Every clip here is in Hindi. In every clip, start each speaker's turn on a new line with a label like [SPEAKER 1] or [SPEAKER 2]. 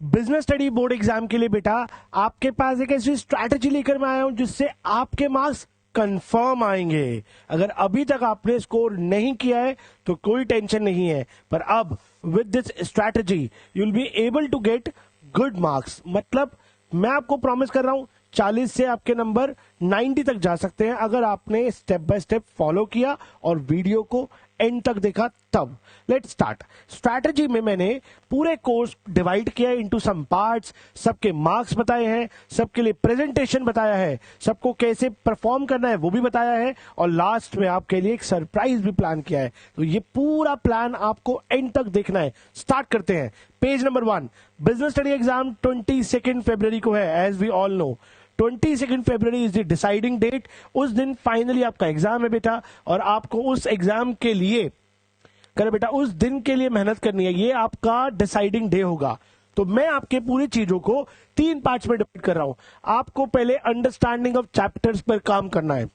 [SPEAKER 1] बिजनेस स्टडी बोर्ड एग्जाम के लिए बेटा आपके पास एक ऐसी स्ट्रैटेजी लेकर मैं आया हूं जिससे आपके मार्क्स कंफर्म आएंगे। अगर अभी तक आपने स्कोर नहीं किया है तो कोई टेंशन नहीं है, पर अब with this strategy you will be able to get good marks. मतलब मैं आपको प्रॉमिस कर रहा हूं 40 से आपके नंबर 90 तक जा सकते हैं अगर आपने स्टेप बाय स्टेप फॉलो किया और वीडियो को एंड तक देखा तब। Let's start. स्ट्रैटेजी में मैंने पूरे कोर्स डिवाइड किया इनटू सम पार्ट्स, सबके मार्क्स बताए हैं, सबके लिए प्रेजेंटेशन बताया है, सबको कैसे परफॉर्म करना है वो भी बताया है, और लास्ट में आपके लिए एक सरप्राइज भी प्लान किया है। तो ये पूरा प्लान आपको एंड तक देखना है। स्टार्ट करते हैं। Page number 1, business study exam 22 फरवरी को है। As we all know 22 February is the deciding date. उस दिन फाइनली आपका एग्जाम है बेटा, और आपको उस एग्जाम के लिए बेटा उस दिन के लिए मेहनत करनी है। ये आपका डिसाइडिंग डे होगा। तो मैं आपके पूरी चीजों को 3 पार्ट्स में डिवाइड कर रहा हूं। आपको पहले अंडरस्टैंडिंग ऑफ चैप्टर्स पर काम करना है।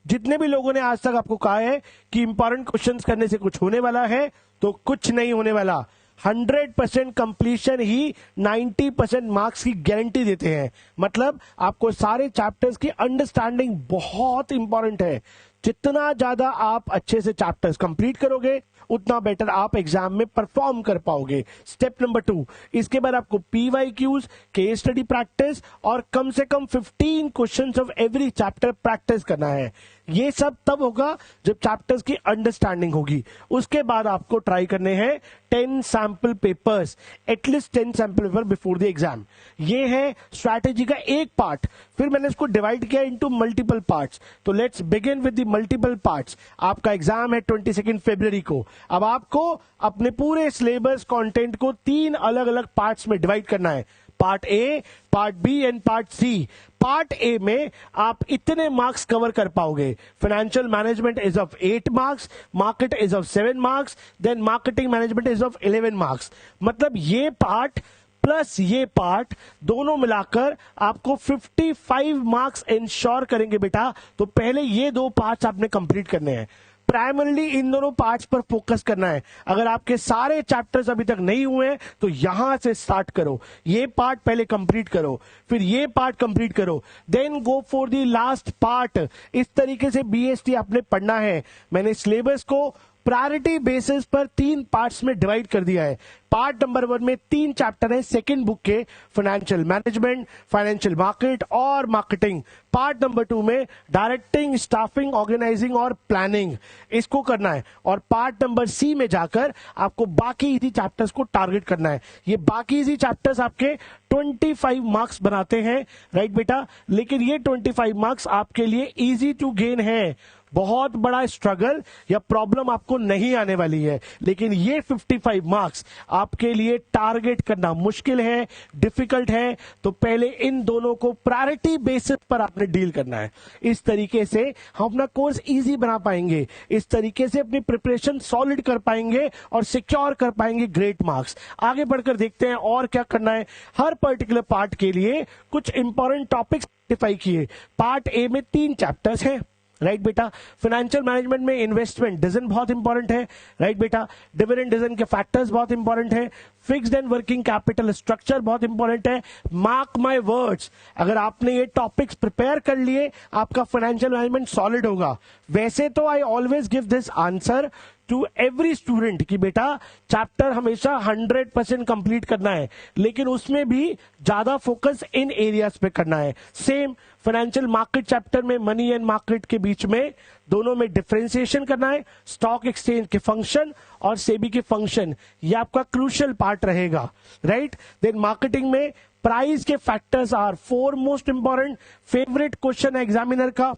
[SPEAKER 1] जितने भी लोगों ने आज तक आपको कहा है कि इंपॉर्टेंट क्वेश्चंस करने से कुछ होने वाला है, तो कुछ नहीं होने वाला। 100% कंप्लीशन ही 90% मार्क्स की गारंटी देते हैं। मतलब आपको सारे चैप्टर्स की अंडरस्टैंडिंग बहुत इंपॉर्टेंट है। जितना ज्यादा आप अच्छे से चैप्टर्स कंप्लीट करोगे उतना बेटर आप एग्जाम में परफॉर्म कर पाओगे। स्टेप नंबर 2, इसके बाद आपको PYQs, केस स्टडी प्रैक्टिस और कम से कम 15 questions of every chapter practice करना है। ये सब तब होगा जब चैप्टर्स की अंडरस्टैंडिंग होगी। उसके बाद आपको ट्राई करने हैं 10 sample papers, at least 10 sample paper before the exam. ये है स्ट्रैटेजी का एक पार्ट। फिर मैंने इसको डिवाइड किया इनटू मल्टीपल पार्ट्स। तो let's begin with the multiple parts. आपका एग्जाम है 22 फरवरी को। अब आपको अपने पूरे सिलेबस कंटेंट को 3 अलग अलग पार्ट्स में डिवाइड करना है। Part A, part B and part C. Part A में आप इतने मार्क्स कवर कर पाओगे। Financial management is of 8 marks, market is of 7 marks, then marketing management is of 11 marks. मतलब ये पार्ट प्लस ये पार्ट दोनों मिलाकर आपको 55 मार्क्स इंश्योर करेंगे बेटा। तो पहले ये 2 पार्ट्स आपने कंप्लीट करने हैं। प्राइमरली इन दोनों पार्ट्स पर फोकस करना है। अगर आपके सारे चैप्टर्स अभी तक नहीं हुए हैं तो यहां से स्टार्ट करो। ये पार्ट पहले कंप्लीट करो, फिर ये पार्ट कंप्लीट करो, then go for the last part. इस तरीके से BST आपने पढ़ना है। मैंने सिलेबस को प्रायोरिटी बेसिस पर 3 पार्ट्स में डिवाइड कर दिया है। पार्ट नंबर 1 में 3 चैप्टर है सेकेंड बुक के, फाइनेंशियल मैनेजमेंट, फाइनेंशियल मार्केट और मार्केटिंग। पार्ट नंबर 2 में डायरेक्टिंग, स्टाफिंग, ऑर्गेनाइजिंग और प्लानिंग, इसको करना है। और पार्ट नंबर C में जाकर आपको बाकी इसी चैप्टर्स को टारगेट करना है। ये बाकी इसी चैप्टर्स आपके 25 मार्क्स बनाते हैं, राइट बेटा। लेकिन ये 25 मार्क्स आपके लिए इजी टू गेन है। बहुत बड़ा स्ट्रगल या प्रॉब्लम आपको नहीं आने वाली है। लेकिन ये 55 मार्क्स आपके लिए टारगेट करना मुश्किल है, डिफिकल्ट है। तो पहले इन दोनों को प्रायोरिटी बेसिस पर आपने डील करना है। इस तरीके से हम अपना कोर्स इजी बना पाएंगे, इस तरीके से अपनी प्रिपरेशन सॉलिड कर पाएंगे और सिक्योर कर पाएंगे ग्रेट मार्क्स। आगे बढ़कर देखते हैं और क्या करना है। हर पर्टिकुलर पार्ट के लिए कुछ इंपॉर्टेंट टॉपिक्स आइडेंटिफाई किए। पार्ट ए में 3 चैप्टर्स हैं, राइट बेटा। फाइनेंशियल मैनेजमेंट में इन्वेस्टमेंट डिसीजन बहुत इंपॉर्टेंट है, राइट बेटा। डिविडेंड डिसीजन के फैक्टर्स बहुत इंपॉर्टेंट है। Fixed and working capital structure बहुत इंपॉर्टेंट है। मार्क माय वर्ड्स, अगर आपने ये टॉपिक्स प्रिपेयर कर लिए आपका फाइनेंशियल मैनेजमेंट सॉलिड होगा। वैसे तो I always give this answer to every student कि बेटा चैप्टर हमेशा 100% कंप्लीट करना है, लेकिन उसमें भी ज्यादा फोकस इन एरियाज पे करना है। सेम फाइनेंशियल मार्केट चैप्टर में मनी एंड मार्केट के बीच में दोनों में डिफरेंशिएशन करना है। स्टॉक एक्सचेंज के फंक्शन और सेबी के फंक्शन, ये आपका क्रूशियल पार्ट रहेगा, राइट। देन मार्केटिंग में प्राइस के factors are 4 most important. Favourite question है एग्जामिनर का।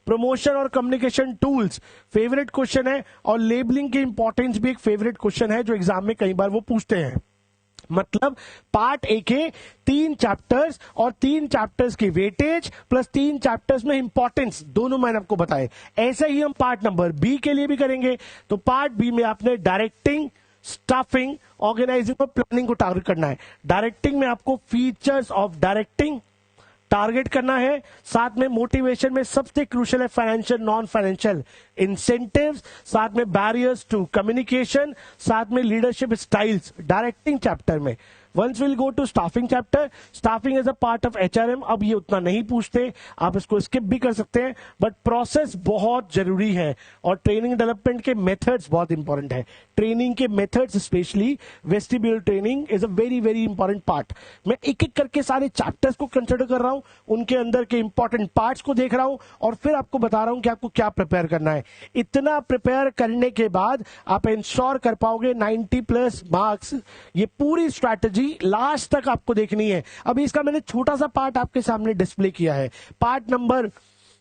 [SPEAKER 1] प्रमोशन और कम्युनिकेशन टूल्स फेवरेट क्वेश्चन है, और लेबलिंग की इंपॉर्टेंस भी एक फेवरेट क्वेश्चन है जो एग्जाम में कई बार वो पूछते हैं। मतलब पार्ट ए के 3 चैप्टर्स और 3 चैप्टर्स की वेटेज प्लस 3 चैप्टर्स में इंपॉर्टेंस दोनों मैंने आपको बताए। ऐसे ही हम पार्ट नंबर बी के लिए भी करेंगे। तो पार्ट बी में आपने डायरेक्टिंग, स्टाफिंग, ऑर्गेनाइजिंग और प्लानिंग को टारगेट करना है। डायरेक्टिंग में आपको फीचर्स ऑफ डायरेक्टिंग, टारगेट करना है। साथ में मोटिवेशन में सबसे क्रूशियल है फाइनेंशियल नॉन फाइनेंशियल इंसेंटिव्स, साथ में बैरियर्स टू कम्युनिकेशन, साथ में लीडरशिप स्टाइल्स डायरेक्टिंग चैप्टर में। Once will go to staffing chapter, staffing is a part of HRM. अब ये उतना नहीं पूछते, आप इसको स्किप भी कर सकते हैं, बट प्रोसेस बहुत जरूरी है और ट्रेनिंग डेवलपमेंट के मेथड्स बहुत इंपॉर्टेंट है। ट्रेनिंग के methods specially vestibule training is a very very important part. मैं एक एक करके सारे चैप्टर्स को कंसिडर कर रहा हूं, उनके अंदर के इंपॉर्टेंट पार्ट्स को देख रहा हूं और फिर आपको बता रहा हूं कि आपको क्या प्रिपेयर करना है। इतना प्रिपेयर करने के बाद आप इंश्योर कर पाओगे 90+ मार्क्स। ये पूरी स्ट्रैटेजी लास्ट तक आपको देखनी है। अभी इसका मैंने छोटा सा पार्ट आपके सामने डिस्प्ले किया है। पार्ट नंबर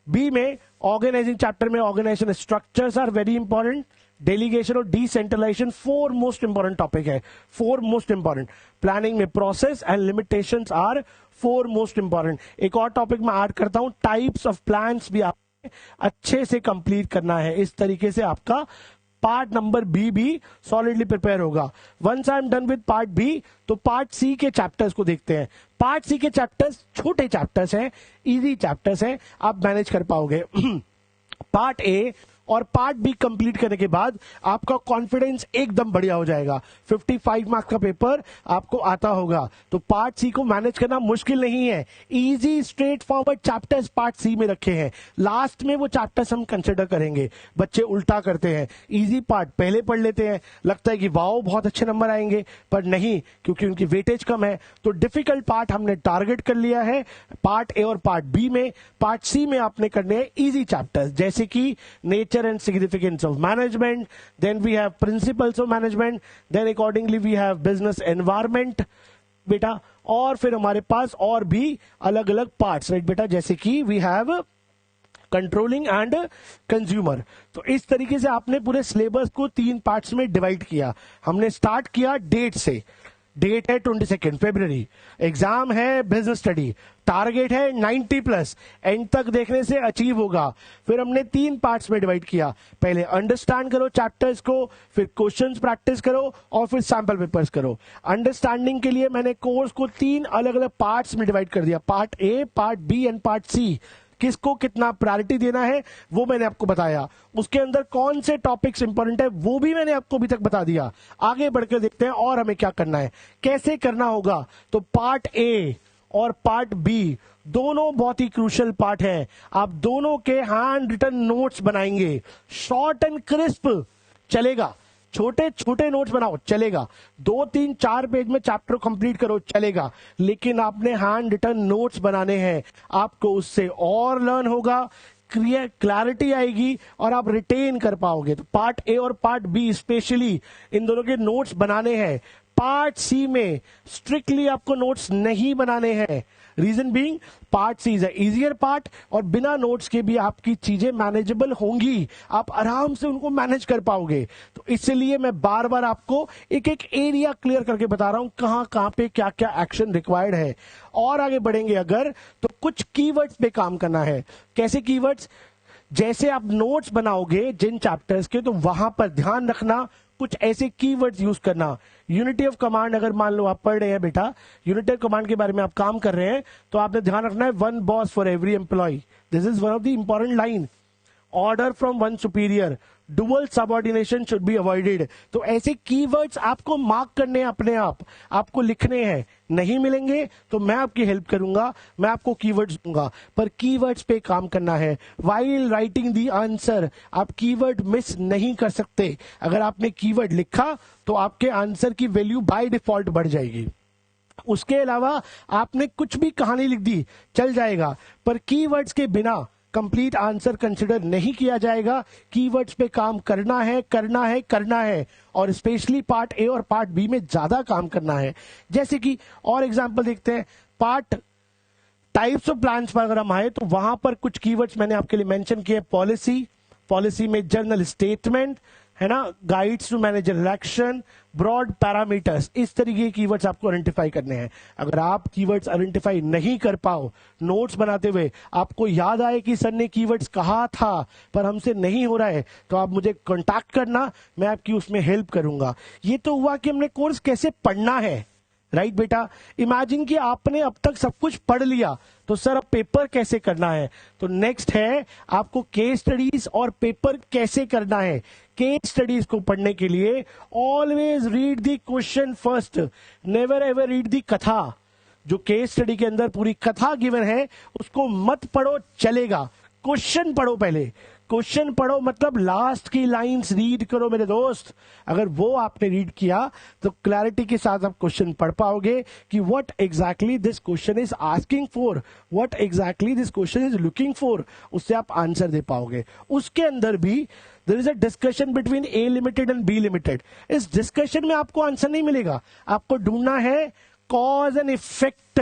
[SPEAKER 1] बी में ऑर्गेनाइजिंग चैप्टर में organisation structures are very important, delegation और डिसेंट्रलाइजेशन 4 मोस्ट इंपॉर्टेंट टॉपिक है। 4 मोस्ट इंपॉर्टेंट। प्लानिंग में process and limitations are 4 most important. एक और टॉपिक मैं ऐड करता हूं, टाइप्स ऑफ प्लान्स भी आपको अच्छे से कंप्लीट करना है। इस तरीके से आपका पार्ट नंबर बी भी सॉलिडली प्रिपेयर होगा। Once I am done with part B, तो पार्ट सी के चैप्टर्स को देखते हैं। पार्ट सी के चैप्टर्स छोटे चैप्टर्स हैं, इजी चैप्टर्स हैं, आप मैनेज कर पाओगे। पार्ट ए और पार्ट बी कंप्लीट करने के बाद आपका कॉन्फिडेंस एकदम बढ़िया हो जाएगा। 55 मार्क्स का पेपर आपको आता होगा, तो पार्ट सी को मैनेज करना मुश्किल नहीं है। Easy straightforward chapters part C में रखे हैं, लास्ट में वो चैप्टर्स हम कंसिडर करेंगे। बच्चे उल्टा करते हैं, इजी पार्ट पहले पढ़ लेते हैं, लगता है कि वाओ बहुत अच्छे नंबर आएंगे, पर नहीं, क्योंकि उनकी वेटेज कम है। तो डिफिकल्ट पार्ट हमने टारगेट कर लिया है पार्ट ए और पार्ट बी में। पार्ट सी में आपने करने हैं इजी चैप्टर्स, जैसे कि nature and significance of management, then we have principles of management, then accordingly we have business environment बेटा, और फिर हमारे पास और भी अलग अलग पार्ट्स, राइट बेटा, जैसे कि we have controlling and consumer. तो इस तरीके से आपने पूरे सिलेबस को 3 पार्ट्स में डिवाइड किया। हमने स्टार्ट किया डेट से, डेट है 22 फरवरी, एग्जाम है बिजनेस स्टडी, टारगेट है 90+, एंड तक देखने से अचीव होगा। फिर हमने 3 पार्ट्स में डिवाइड किया, पहले अंडरस्टैंड करो चैप्टर्स को, फिर क्वेश्चंस प्रैक्टिस करो और फिर सैंपल पेपर्स करो। अंडरस्टैंडिंग के लिए मैंने कोर्स को 3 अलग अलग पार्ट्स में डिवाइड कर दिया, part A, part B and part C. किसको कितना प्रायोरिटी देना है वो मैंने आपको बताया, उसके अंदर कौन से टॉपिक्स इंपॉर्टेंट है वो भी मैंने आपको अभी तक बता दिया। आगे बढ़कर देखते हैं और हमें क्या करना है, कैसे करना होगा। तो पार्ट ए और पार्ट बी दोनों बहुत ही क्रूशियल पार्ट है। आप दोनों के हैंड रिटन नोट्स बनाएंगे, शॉर्ट एंड क्रिस्प चलेगा। छोटे छोटे नोट्स बनाओ चलेगा, 2, 3, 4 पेज में चैप्टर कंप्लीट करो चलेगा, लेकिन आपने हैंड रिटन नोट्स बनाने हैं। आपको उससे और लर्न होगा, क्लैरिटी आएगी और आप रिटेन कर पाओगे। तो पार्ट ए और पार्ट बी स्पेशली इन दोनों के नोट्स बनाने हैं। पार्ट सी में स्ट्रिक्टली आपको नोट्स नहीं बनाने हैं। Reason being part C is easier part और बिना नोट्स के भी आपकी चीजें मैनेजेबल होंगी, आप आराम से उनको मैनेज कर पाओगे। तो इसलिए मैं बार बार आपको एक एक एरिया क्लियर करके बता रहा हूं कहां कहां पे क्या क्या एक्शन रिक्वायर्ड है। और आगे बढ़ेंगे अगर, तो कुछ कीवर्ड्स पे काम करना है। कैसे कीवर्ड्स? जैसे आप नोट्स बनाओगे जिन चैप्टर्स के, तो वहां पर ध्यान रखना कुछ ऐसे कीवर्ड्स यूज करना। यूनिटी ऑफ कमांड अगर मान लो आप पढ़ रहे हैं बेटा, यूनिटी ऑफ कमांड के बारे में आप काम कर रहे हैं, तो आपने ध्यान रखना है 1 boss for every employee, this is one of the important line. Order from 1 superior, dual subordination should be avoided. तो ऐसे कीवर्ड्स आपको मार्क करने हैं, अपने आप आपको लिखने हैं। नहीं मिलेंगे तो मैं आपकी हेल्प करूंगा, मैं आपको कीवर्ड्स दूंगा, पर कीवर्ड्स पे काम करना है। व्हाइल राइटिंग द आंसर आप कीवर्ड मिस नहीं कर सकते। अगर आपने कीवर्ड लिखा तो आपके आंसर की वैल्यू बाय डिफॉल्ट बढ़ जाएगी। उसके अलावा आपने कुछ भी कहानी लिख दी चल जाएगा, पर कीवर्ड्स के बिना कंप्लीट आंसर कंसिडर नहीं किया जाएगा। कीवर्ड्स पे काम करना है, करना है, करना है, और स्पेशली पार्ट ए और पार्ट बी में ज्यादा काम करना है। जैसे कि और एग्जांपल देखते हैं, पार्ट टाइप्स ऑफ प्लान्स पर अगर हम आए तो वहां पर कुछ कीवर्ड्स मैंने आपके लिए मेंशन किए। पॉलिसी, पॉलिसी में जर्नल स्टेटमेंट है ना, guides to manager action, broad parameters, इस तरीके के कीवर्ड्स आपको आइडेंटिफाई करने हैं। अगर आप कीवर्ड्स आइडेंटिफाई नहीं कर पाओ नोट्स बनाते हुए, आपको याद आए कि सर ने कीवर्ड्स कहा था पर हमसे नहीं हो रहा है, तो आप मुझे कांटेक्ट करना, मैं आपकी उसमें हेल्प करूंगा। ये तो हुआ कि हमने कोर्स कैसे पढ़ना है, राइट बेटा। इमेजिन कि आपने अब तक सब कुछ पढ़ लिया, तो सर अब पेपर कैसे करना है? तो नेक्स्ट है आपको केस स्टडीज और पेपर कैसे करना है। केस स्टडीज को पढ़ने के लिए always read the question first, never ever read the कथा। जो केस स्टडी के अंदर पूरी कथा गिवन है उसको मत पढ़ो, चलेगा, क्वेश्चन पढ़ो पहले। क्वेश्चन पढ़ो मतलब लास्ट की लाइंस रीड करो मेरे दोस्त। अगर वो आपने रीड किया तो क्लैरिटी के साथ आप क्वेश्चन पढ़ पाओगे कि what exactly this question is asking for, what exactly this question is looking for, उससे आप आंसर दे पाओगे। उसके अंदर भी there is a discussion between A limited and B limited. इस डिस्कशन में आपको आंसर नहीं मिलेगा, आपको ढूंढना है कॉज एंड इफेक्ट,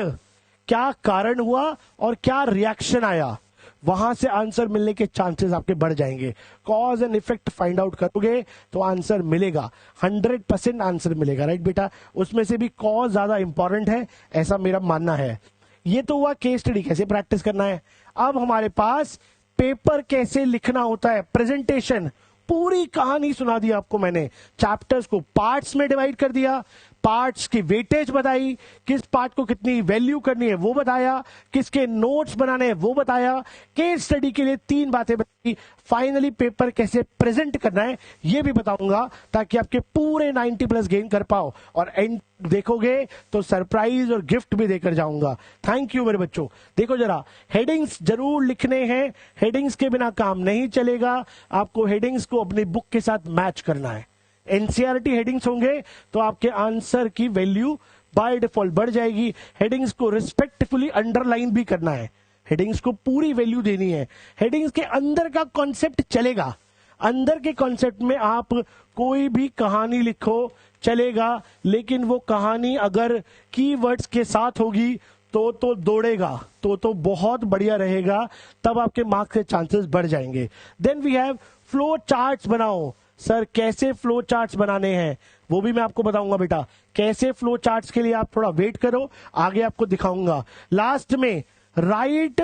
[SPEAKER 1] क्या कारण हुआ और क्या रिएक्शन आया, वहां से आंसर मिलने के चांसेस आपके बढ़ जाएंगे। Cause and effect find out करोगे तो आंसर मिलेगा, 100% आंसर मिलेगा, राइट बेटा। उसमें से भी कॉज ज्यादा इंपॉर्टेंट है, ऐसा मेरा मानना है। ये तो हुआ केस स्टडी कैसे प्रैक्टिस करना है। अब हमारे पास पेपर कैसे लिखना होता है, प्रेजेंटेशन। पूरी कहानी सुना दी आपको मैंने, चैप्टर्स को पार्ट्स में डिवाइड कर दिया, पार्ट्स की वेटेज बताई, किस पार्ट को कितनी वैल्यू करनी है वो बताया, किसके नोट्स बनाने हैं वो बताया, केस स्टडी के लिए 3 बातें बताई, फाइनली पेपर कैसे प्रेजेंट करना है ये भी बताऊंगा, ताकि आपके पूरे 90+ गेन कर पाओ। और एंड देखोगे तो सरप्राइज और गिफ्ट भी देकर जाऊंगा। थैंक यू मेरे बच्चों। देखो जरा, हेडिंग्स जरूर लिखने हैं, हेडिंग्स के बिना काम नहीं चलेगा, आपको हेडिंग्स को अपनी बुक के साथ मैच करना है। एनसीईआरटी हेडिंग्स होंगे तो आपके आंसर की वैल्यू बाय डिफॉल्ट बढ़ जाएगी। हेडिंग्स को रिस्पेक्टफुली अंडरलाइन भी करना है, हेडिंग्स को पूरी वैल्यू देनी है। हेडिंग्स के अंदर का कॉन्सेप्ट चलेगा, अंदर के कॉन्सेप्ट में आप कोई भी कहानी लिखो चलेगा, लेकिन वो कहानी अगर कीवर्ड्स के साथ होगी तो दौड़ेगा, तो बहुत बढ़िया रहेगा, तब आपके मार्क्स के चांसेस बढ़ जाएंगे। Then we have flow charts बनाओ। सर कैसे फ्लो चार्ट्स बनाने हैं वो भी मैं आपको बताऊंगा बेटा। कैसे फ्लो चार्ट्स के लिए आप थोड़ा वेट करो, आगे आपको दिखाऊंगा। लास्ट में write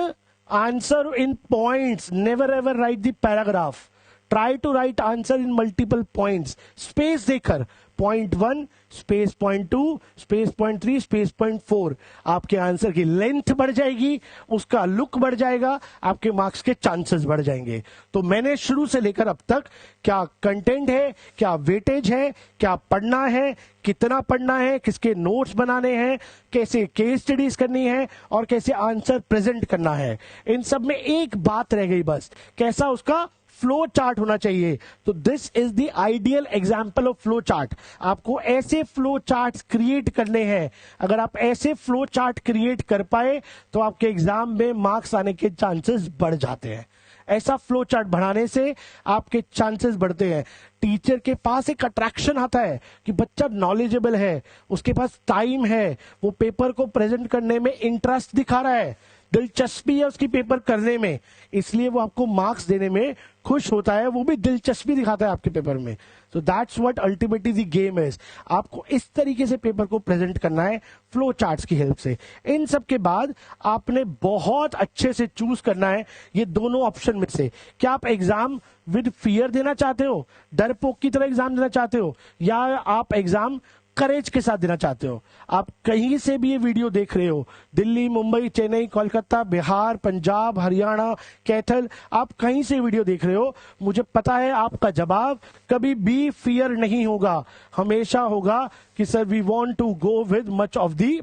[SPEAKER 1] answer in points, never ever write the paragraph, try to write answer in multiple points, space देकर, point 1 space point 2 space point 3 space point 4। आपके आंसर की लेंथ बढ़ जाएगी, उसका लुक बढ़ जाएगा, आपके मार्क्स के चांसेस बढ़ जाएंगे। तो मैंने शुरू से लेकर अब तक क्या कंटेंट है, क्या वेटेज है, क्या पढ़ना है, कितना पढ़ना है, किसके नोट्स बनाने हैं, कैसे केस स्टडीज करनी है और कैसे आंसर प्रेजेंट करना है, इन सब में एक बात रह गई बस, कैसा उसका फ्लो चार्ट होना चाहिए। तो this is the ideal example of flow chart. आपको ऐसे फ्लो चार्ट्स क्रिएट करने हैं। अगर आप ऐसे फ्लो चार्ट क्रिएट कर पाए तो आपके एग्जाम में मार्क्स आने के चांसेस बढ़ जाते हैं। ऐसा फ्लो चार्ट बढ़ाने से आपके चांसेस बढ़ते हैं। टीचर के पास एक अट्रैक्शन आता है कि बच्चा नॉलेजेबल है, उसके पास टाइम है, वो पेपर को प्रेजेंट करने में इंटरेस्ट दिखा रहा है, दिलचस्पी है उसकी पेपर करने में, इसलिए वो आपको मार्क्स देने में खुश होता है, वो भी दिलचस्पी दिखाता है आपके पेपर में। So that's what ultimately the game is. आपको इस तरीके से पेपर को प्रेजेंट करना है फ्लो चार्ट्स की हेल्प से। इन सब के बाद आपने बहुत अच्छे से चूज करना है ये दोनों ऑप्शन में से। क्या आप एग्जाम विद फियर देना चाहते हो, डरपोक की तरह एग्जाम देना चाहते हो, या आप एग्जाम करेज के साथ देना चाहते हो? आप कहीं से भी ये वीडियो देख रहे हो, दिल्ली, मुंबई, चेन्नई, कोलकाता, बिहार, पंजाब, हरियाणा, कैथल, आप कहीं से वीडियो देख रहे हो, मुझे पता है आपका जवाब कभी भी फियर नहीं होगा, हमेशा होगा कि sir we want to go with much of the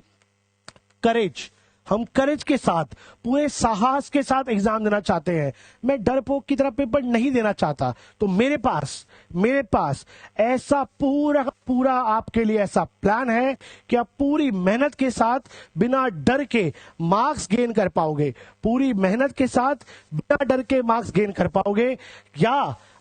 [SPEAKER 1] courage. हम करेज के साथ, पूरे साहस के साथ एग्जाम देना चाहते हैं। मैं डरपोक की तरह पेपर नहीं देना चाहता। तो मेरे पास ऐसा पूरा आपके लिए ऐसा प्लान है कि आप पूरी मेहनत के साथ बिना डर के मार्क्स गेन कर पाओगे, पूरी मेहनत के साथ बिना डर के मार्क्स गेन कर पाओगे। या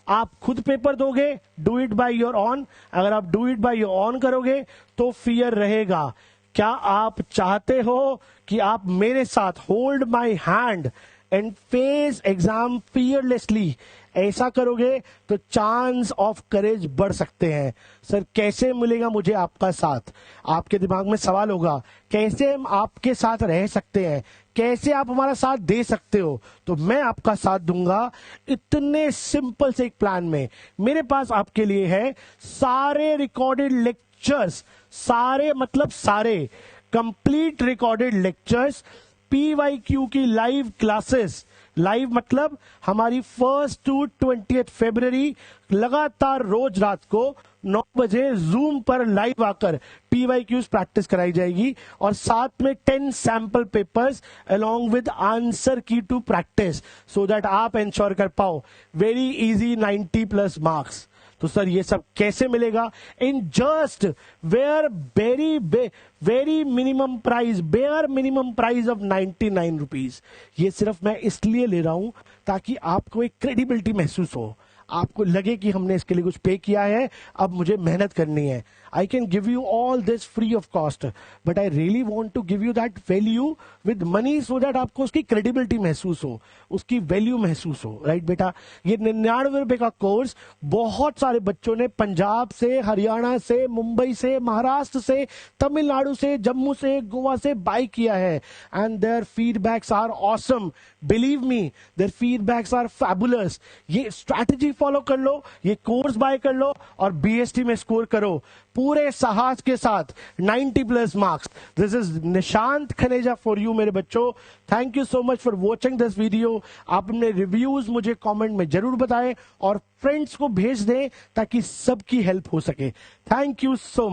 [SPEAKER 1] आप खुद पेपर दोगे, do it by your on. अगर आप do it by your on करोगे तो फियर रहेगा। क्या आप चाहते हो कि आप मेरे साथ hold my hand and face exam fearlessly? ऐसा करोगे तो चांस ऑफ करेज बढ़ सकते हैं। सर कैसे मिलेगा मुझे आपका साथ? आपके दिमाग में सवाल होगा, कैसे हम आपके साथ रह सकते हैं, कैसे आप हमारा साथ दे सकते हो? तो मैं आपका साथ दूंगा इतने सिंपल से एक प्लान में। मेरे पास आपके लिए है सारे रिकॉर्डेड लेक्चर्स, सारे मतलब सारे कंप्लीट रिकॉर्डेड लेक्चर्स, PYQ की लाइव क्लासेस, लाइव मतलब हमारी 1 to 20 फरवरी लगातार रोज रात को 9 बजे जूम पर लाइव आकर PYQs प्रैक्टिस कराई जाएगी और साथ में 10 sample papers along with answer की टू प्रैक्टिस, सो दैट आप इंश्योर कर पाओ वेरी इजी 90+ मार्क्स। तो सर ये सब कैसे मिलेगा? In just very minimum price, bare minimum price of 99 rupees. ये सिर्फ मैं इसलिए ले रहा हूं ताकि आपको एक क्रेडिबिलिटी महसूस हो, आपको लगे कि हमने इसके लिए कुछ पे किया है, अब मुझे मेहनत करनी है। I can give you all this free of cost, but I really want to give you that value with money, so that आपको उसकी क्रेडिबिलिटी महसूस हो, उसकी वैल्यू महसूस हो। राइट बेटा, ये 99 रुपए का कोर्स बहुत सारे बच्चों ने पंजाब से, हरियाणा से, मुंबई से, महाराष्ट्र से, तमिलनाडु से, जम्मू से, गोवा से बाय किया है, and their feedbacks are awesome. Believe me, their feedbacks are fabulous. ये स्ट्रैटेजी फॉलो कर लो, ये कोर्स बाय कर लो और BST में स्कोर करो पूरे साहस के साथ 90+ marks. This is Nishant Khaneja for you मेरे बच्चों। Thank you so much for watching this video. आप अपने रिव्यूज मुझे कमेंट में जरूर बताएं और फ्रेंड्स को भेज दें ताकि सबकी हेल्प हो सके। Thank you so much.